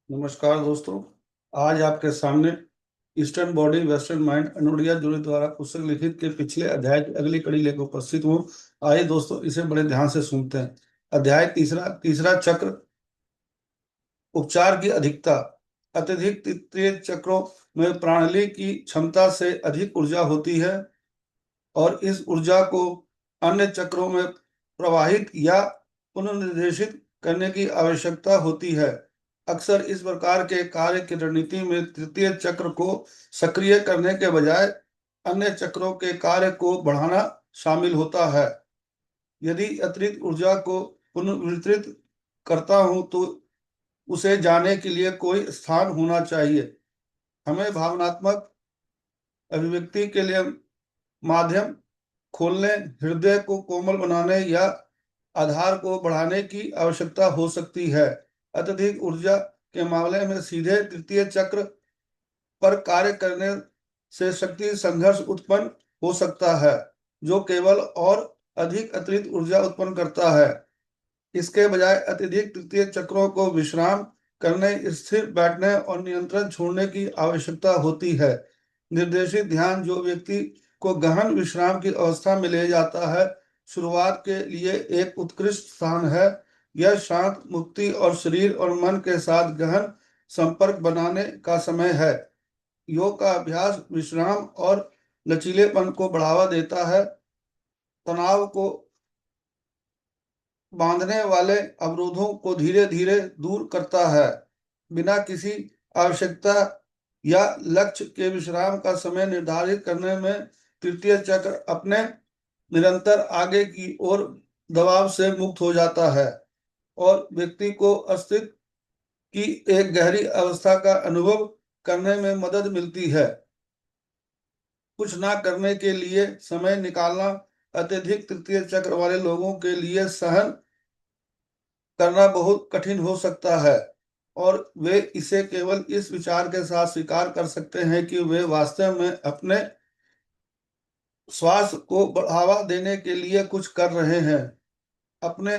नमस्कार दोस्तों। आज आपके सामने eastern body western mind Anodea Judith द्वारा पुस्तक लिखित के पिछले अध्याय की अगली कड़ी लेकर उपस्थित हूँ। आइए दोस्तों, इसे बड़े ध्यान से सुनते हैं। अध्याय तीसरा तीसरा चक्र, उपचार की अधिकता। अत्यधिक तृतीय चक्रों में प्राणली की क्षमता से अधिक ऊर्जा होती है और इस ऊर्जा को अन्य चक्रों में प्रवाहित या पुनर्निर्देशित करने की आवश्यकता होती है। अक्सर इस प्रकार के कार्य की रणनीति में तृतीय चक्र को सक्रिय करने के बजाय अन्य चक्रों के कार्य को बढ़ाना शामिल होता है। यदि अतिरिक्त ऊर्जा को पुनर्वितरित करता हूं तो उसे जाने के लिए कोई स्थान होना चाहिए। हमें भावनात्मक अभिव्यक्ति के लिए माध्यम खोलने, हृदय को कोमल बनाने या आधार को बढ़ाने की आवश्यकता हो सकती है। अत्यधिक ऊर्जा के मामले में सीधे तृतीय चक्र पर कार्य करने से शक्ति संघर्ष उत्पन्न हो सकता है, जो केवल और अधिक अतिरिक्त ऊर्जा उत्पन्न करता है। इसके बजाय अत्यधिक तृतीय चक्रों को विश्राम करने, स्थिर बैठने और नियंत्रण छोड़ने की आवश्यकता होती है। निर्देशित ध्यान, जो व्यक्ति को गहन विश्राम की अवस्था में ले जाता है, शुरुआत के लिए एक उत्कृष्ट स्थान है। यह शांत, मुक्ति और शरीर और मन के साथ गहन संपर्क बनाने का समय है। योग का अभ्यास विश्राम और लचीलेपन को बढ़ावा देता है, तनाव को बांधने वाले अवरोधों को धीरे धीरे दूर करता है। बिना किसी आवश्यकता या लक्ष्य के विश्राम का समय निर्धारित करने में तृतीय चक्र अपने निरंतर आगे की ओर दबाव से मुक्त हो जाता है और व्यक्ति को अस्तित्व की एक गहरी अवस्था का अनुभव करने में मदद मिलती है। कुछ ना करने के लिए समय निकालना अत्यधिक तृतीय चक्र वाले लोगों के लिए सहन करना बहुत कठिन हो सकता है और वे इसे केवल इस विचार के साथ स्वीकार कर सकते हैं कि वे वास्तव में अपने स्वास्थ्य को बढ़ावा देने के लिए कुछ कर रहे हैं। अपने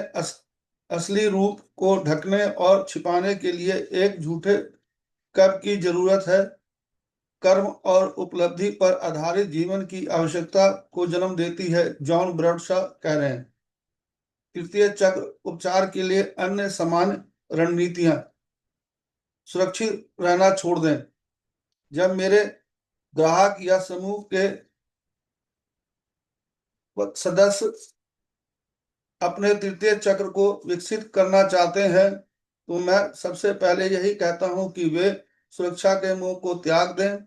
असली रूप को ढकने और छिपाने के लिए एक झूठे कब की जरूरत है। कर्म और उपलब्धि पर आधारित जीवन की आवश्यकता को जन्म देती है, जॉन ब्रडशॉ कह रहे हैं। तृतीय चक्र उपचार के लिए अन्य सामान्य रणनीतियां। सुरक्षित रहना छोड़ दें। जब मेरे ग्राहक या समूह के सदस्य अपने तृतीय चक्र को विकसित करना चाहते हैं तो मैं सबसे पहले यही कहता हूं कि वे सुरक्षा के मोह को त्याग दें।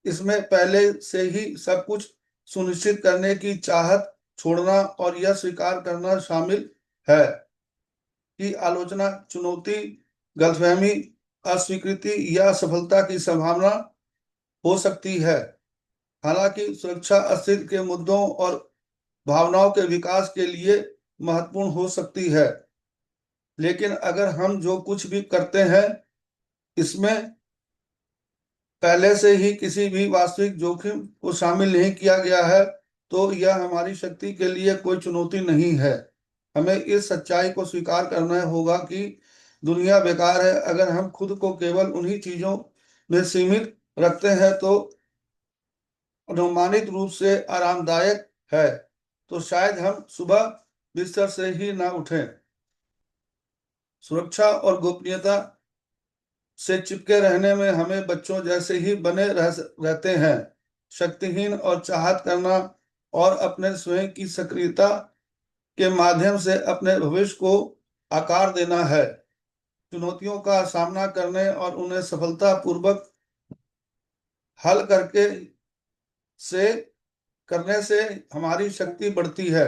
इसमें पहले से ही सब कुछ सुनिश्चित करने की चाहत छोड़ना और यह स्वीकार करना शामिल है कि आलोचना, चुनौती, गलतफहमी, अस्वीकृति या असफलता की संभावना हो सकती है। हालांकि सुरक्षा अस्तित्व के मुद्दों और भावनाओं के विकास के लिए महत्वपूर्ण हो सकती है, लेकिन अगर हम जो कुछ भी करते हैं इसमें पहले से ही किसी भी वास्तविक जोखिम को शामिल नहीं किया गया है तो यह हमारी शक्ति के लिए कोई चुनौती नहीं है। हमें इस सच्चाई को स्वीकार करना होगा कि दुनिया बेकार है। अगर हम खुद को केवल उन्हीं चीजों में सीमित रखते हैं तो अनुमानित रूप से आरामदायक है, तो शायद हम सुबह बिस्तर से ही ना उठें। सुरक्षा और गोपनीयता से चिपके रहने में हमें बच्चों जैसे ही बने रहते हैं। शक्तिहीन और चाहत करना और अपने स्वयं की सक्रियता के माध्यम से अपने भविष्य को आकार देना है। चुनौतियों का सामना करने और उन्हें सफलतापूर्वक हल से करने से हमारी शक्ति बढ़ती है।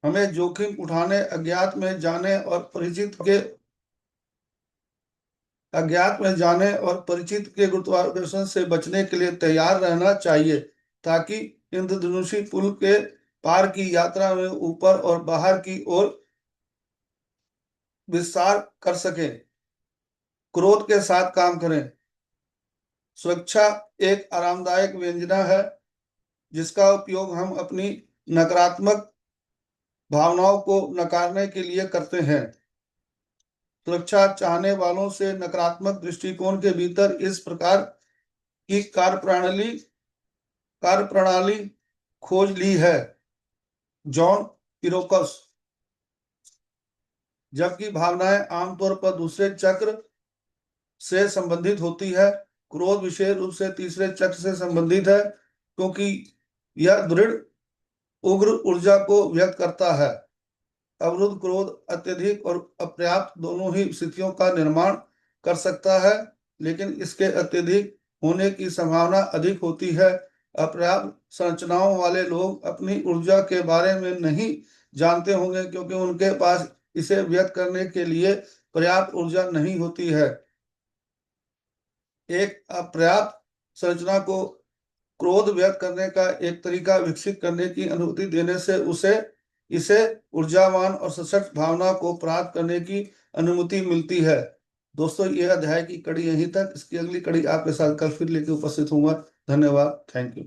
हमें जोखिम उठाने, अज्ञात में जाने और परिचित के गुरुत्वाकर्षण से बचने के लिए तैयार रहना चाहिए, ताकि इंद्रधनुषी पुल के पार की यात्रा में ऊपर और बाहर की ओर विस्तार कर सकें। क्रोध के साथ काम करें। सुरक्षा एक आरामदायक व्यंजना है जिसका उपयोग हम अपनी नकारात्मक भावनाओं को नकारने के लिए करते हैं। सुरक्षा चाहने वालों से नकारात्मक दृष्टिकोण के भीतर इस प्रकार की कार्यप्रणाली खोज ली है। जॉन इरोकस। जबकि भावनाएं आमतौर पर दूसरे चक्र से संबंधित होती है, क्रोध विशेष रूप से तीसरे चक्र से संबंधित है, क्योंकि यह दृढ़ उग्र ऊर्जा को व्यक्त करता है। अवरुद्ध क्रोध अत्यधिक और अपर्याप्त दोनों ही स्थितियों का निर्माण कर सकता है, लेकिन इसके अत्यधिक होने की संभावना अधिक होती है। अपर्याप्त संरचनाओं वाले लोग अपनी ऊर्जा के बारे में नहीं जानते होंगे, क्योंकि उनके पास इसे व्यक्त करने के लिए पर्याप्त ऊर्जा नहीं होती है। एक अपर्याप्त संरचना को क्रोध व्यक्त करने का एक तरीका विकसित करने की अनुमति देने से इसे ऊर्जावान और सशक्त भावना को प्राप्त करने की अनुमति मिलती है। दोस्तों, यह अध्याय की कड़ी यहीं तक। इसकी अगली कड़ी आपके साथ कल फिर लेके उपस्थित होऊंगा। धन्यवाद। Thank you.